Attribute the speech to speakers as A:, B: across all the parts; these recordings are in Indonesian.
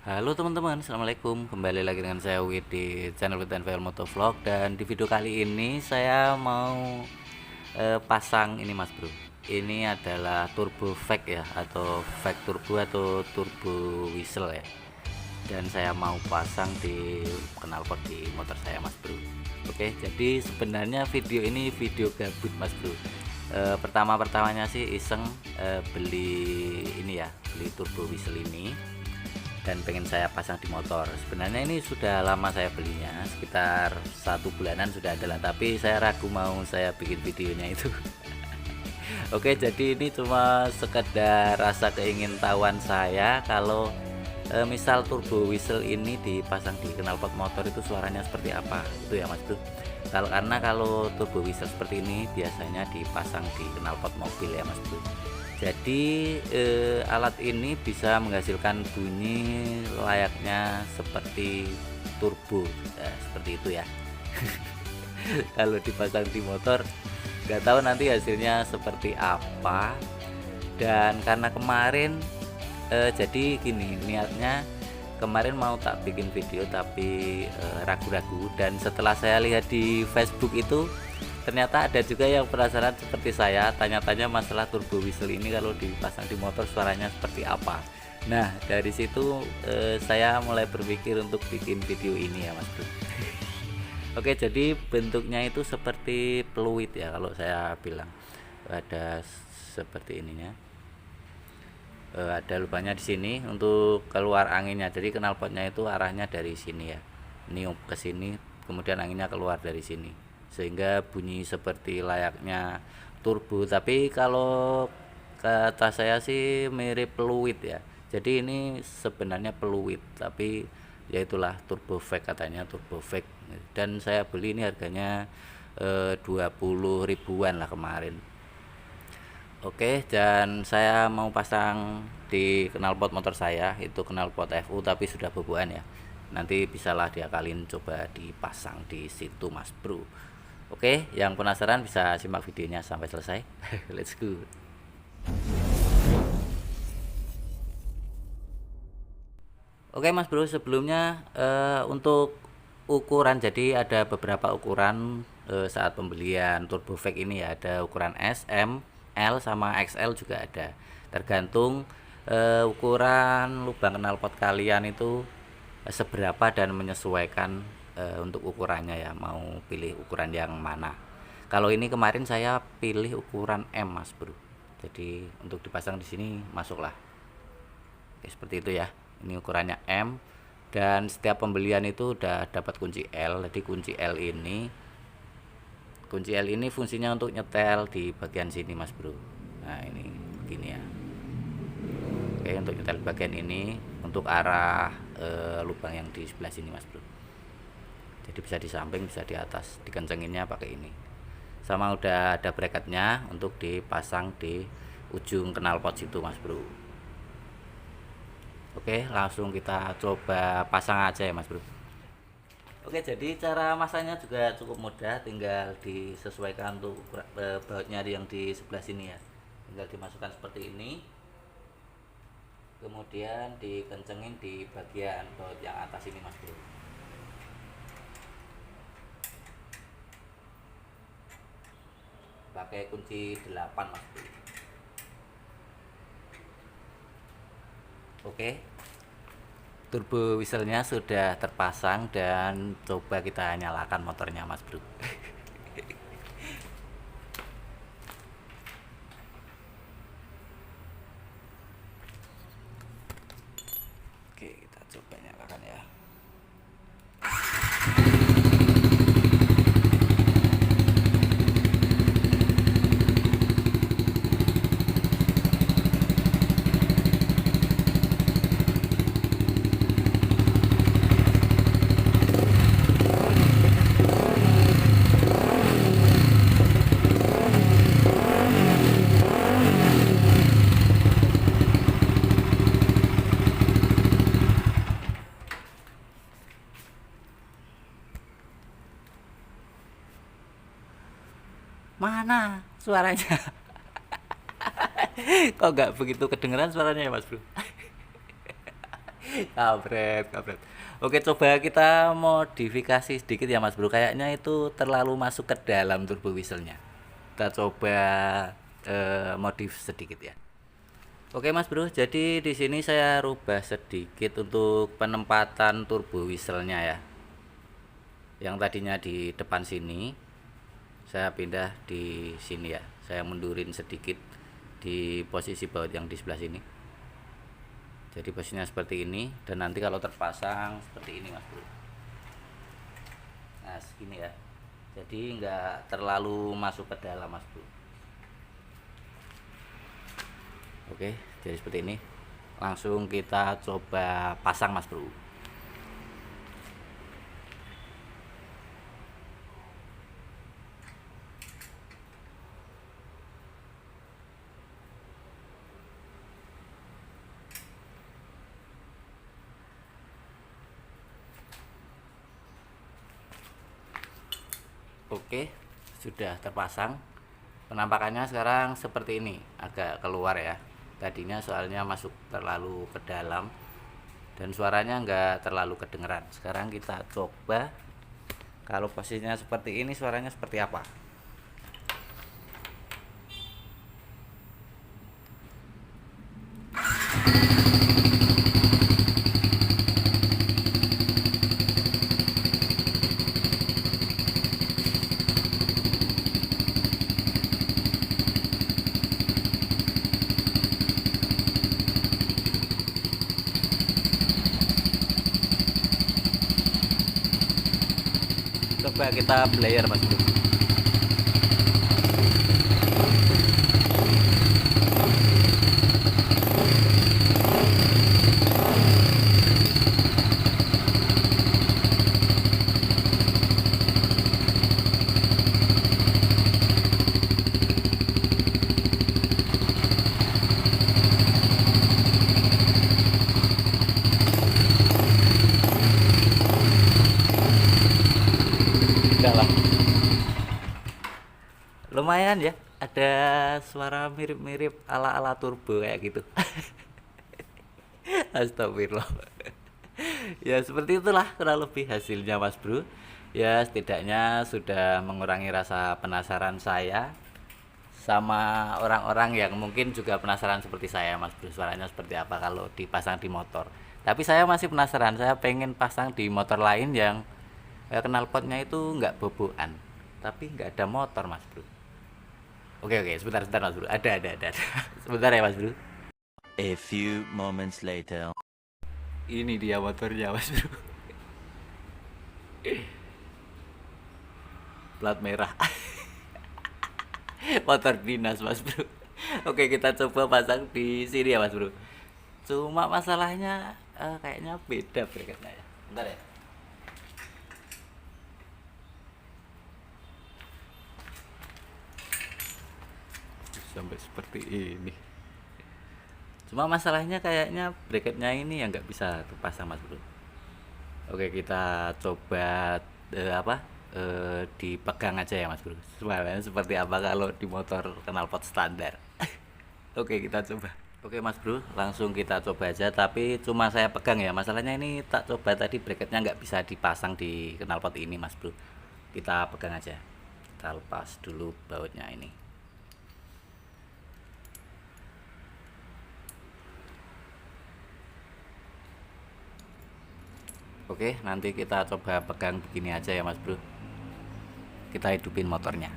A: Halo teman-teman, assalamualaikum. Kembali lagi dengan saya Wid di channel Wid and Motovlog. Dan di video kali ini saya mau pasang ini mas bro. Ini adalah turbo vac ya, atau vac turbo atau turbo whistle ya. Dan saya mau pasang di knalpot di motor saya mas bro. Oke, jadi sebenarnya video ini video gabut mas bro. Pertama-pertamanya sih iseng beli ini ya, beli turbo whistle ini dan pengen saya pasang di motor. Sebenarnya ini sudah lama saya belinya, sekitar 1 bulanan sudah ada lah, tapi saya ragu mau saya bikin videonya itu. Oke, jadi ini cuma sekedar rasa keingintahuan saya kalau misal turbo whistle ini dipasang di knalpot motor itu suaranya seperti apa, itu ya mas bro. Kalau turbo whistle seperti ini biasanya dipasang di knalpot mobil ya mas bro. Jadi alat ini bisa menghasilkan bunyi layaknya seperti turbo, seperti itu ya. Kalau dipasang di motor nggak tahu nanti hasilnya seperti apa. Dan karena kemarin jadi gini, niatnya kemarin mau tak bikin video tapi ragu-ragu, dan setelah saya lihat di Facebook itu ternyata ada juga yang penasaran seperti saya, tanya-tanya masalah turbo whistle ini kalau dipasang di motor suaranya seperti apa. Nah dari situ saya mulai berpikir untuk bikin video ini ya mas bro. Oke, jadi bentuknya itu seperti peluit ya kalau saya bilang, ada seperti ininya. Ada lubangnya di sini untuk keluar anginnya, jadi knalpotnya itu arahnya dari sini ya, ini ke sini, kemudian anginnya keluar dari sini sehingga bunyi seperti layaknya turbo, tapi kalau kata saya sih mirip peluit ya. Jadi ini sebenarnya peluit, tapi ya itulah turbo vac, katanya turbo vac. Dan saya beli ini harganya 20 ribuan lah kemarin. Oke, dan saya mau pasang di knalpot motor saya, itu knalpot FU tapi sudah boboan ya. Nanti bisalah diakalin coba dipasang di situ mas bro. Oke, yang penasaran bisa simak videonya sampai selesai. Let's go. Oke mas bro, sebelumnya untuk ukuran, jadi ada beberapa ukuran saat pembelian turbo vac ini ya, ada ukuran S, M, L sama XL juga ada. Tergantung ukuran lubang knalpot kalian itu seberapa dan menyesuaikan untuk ukurannya ya, mau pilih ukuran yang mana. Kalau ini kemarin saya pilih ukuran M mas bro. Jadi untuk dipasang di sini masuklah. Oke, seperti itu ya. Ini ukurannya M, dan setiap pembelian itu udah dapat kunci L. Jadi kunci L ini fungsinya untuk nyetel di bagian sini mas bro. Nah ini begini ya. Oke, untuk nyetel bagian ini untuk arah lubang yang di sebelah sini mas bro. Jadi bisa di samping bisa di atas, dikencenginnya pakai ini. Sama udah ada bracketnya untuk dipasang di ujung knalpot situ mas bro. Oke, langsung kita coba pasang aja ya mas bro. Oke, jadi cara masangnya juga cukup mudah, tinggal disesuaikan untuk bautnya yang di sebelah sini ya. Tinggal dimasukkan seperti ini, kemudian dikencengin di bagian baut yang atas ini mas bro. Pakai kunci 8 mas bro. Oke, turbo whistle-nya sudah terpasang dan coba kita nyalakan motornya mas bro. Oke, kita coba nyalakan ya. Mana suaranya? Kok nggak begitu kedengeran suaranya ya mas bro? Kampret, kampret. Oke, coba kita modifikasi sedikit ya Mas Bro. Kayaknya itu terlalu masuk ke dalam turbo whistle-nya. Kita coba modif sedikit ya. Oke Mas Bro, jadi di sini saya rubah sedikit untuk penempatan turbo whistle-nya ya. Yang tadinya di depan sini, saya pindah di sini ya. Saya mundurin sedikit di posisi baut yang di sebelah sini. Jadi posisinya seperti ini, dan nanti kalau terpasang seperti ini Mas Bro. Nah segini ya, jadi nggak terlalu masuk ke dalam Mas Bro. Oke, jadi seperti ini. Langsung kita coba pasang Mas Bro. Oke, sudah terpasang. Penampakannya sekarang seperti ini, agak keluar ya. Tadinya soalnya masuk terlalu ke dalam dan suaranya nggak terlalu kedengeran. Sekarang kita coba kalau posisinya seperti ini suaranya seperti apa. Coba kita player Mas Bro. Enggak lah. Lumayan ya, ada suara mirip-mirip ala-ala turbo kayak gitu. Astagfirullah. Ya seperti itulah kurang lebih hasilnya Mas Bro. Ya setidaknya sudah mengurangi rasa penasaran saya sama orang-orang yang mungkin juga penasaran seperti saya Mas Bro, suaranya seperti apa kalau dipasang di motor. Tapi saya masih penasaran, saya pengen pasang di motor lain yang knalpotnya itu nggak bobokan, tapi nggak ada motor Mas Bro. Oke, sebentar Mas Bro, ada. Sebentar ya Mas Bro.
B: A few moments later.
A: Ini dia motornya Mas Bro. Plat merah. Motor dinas Mas Bro. Oke, kita coba pasang di sini ya Mas Bro. Cuma masalahnya kayaknya beda bracketnya ya. Bentar ya. Sampai seperti ini. Cuma masalahnya kayaknya bracketnya ini yang nggak bisa terpasang Mas Bro. Oke, kita coba dipegang aja ya Mas Bro. Suaranya seperti apa kalau di motor knalpot standar. Oke, kita coba. Oke Mas Bro, langsung kita coba aja. Tapi cuma saya pegang ya. Masalahnya ini tak coba tadi bracketnya nggak bisa dipasang di knalpot ini Mas Bro. Kita pegang aja. Kita lepas dulu bautnya ini. Oke, nanti kita coba pegang begini aja ya Mas Bro. Kita hidupin motornya.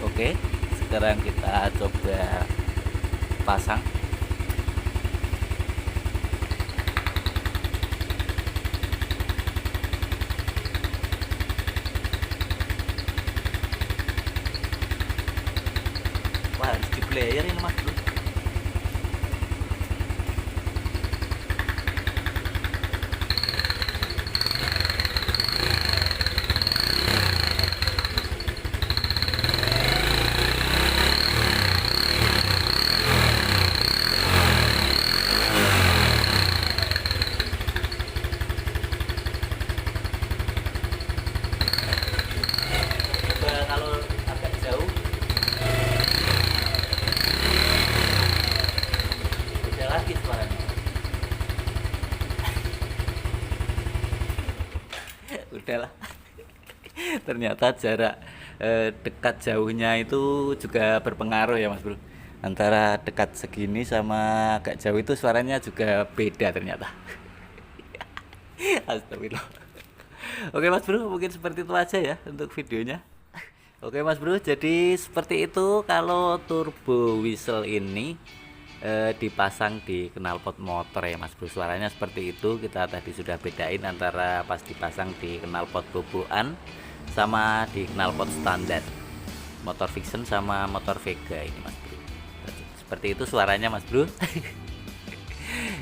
A: Oke, sekarang kita coba pasang. Wah, harus di player ini Mas Bro. Udahlah. Ternyata jarak dekat jauhnya itu juga berpengaruh ya Mas Bro. Antara dekat segini sama agak jauh itu suaranya juga beda ternyata. Astagfirullah. Oke Mas Bro, mungkin seperti itu aja ya untuk videonya. Oke Mas Bro, jadi seperti itu kalau turbo whistle ini dipasang di knalpot motor ya Mas Bro. Suaranya seperti itu. Kita tadi sudah bedain antara pas dipasang di knalpot boboan sama di knalpot standar motor Vixen sama motor Vega ini Mas Bro. Seperti itu suaranya Mas Bro.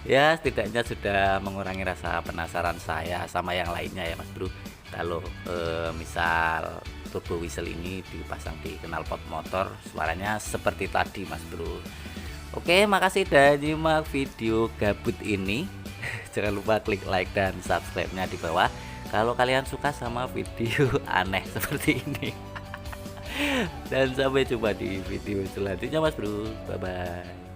A: Ya setidaknya sudah mengurangi rasa penasaran saya sama yang lainnya ya Mas Bro. Kalau misal turbo whistle ini dipasang di knalpot motor suaranya seperti tadi Mas Bro. Oke, makasih udah nyimak video gabut ini. Jangan lupa klik like dan subscribe-nya di bawah kalau kalian suka sama video aneh seperti ini. Dan sampai jumpa di video selanjutnya Mas Bro. Bye bye.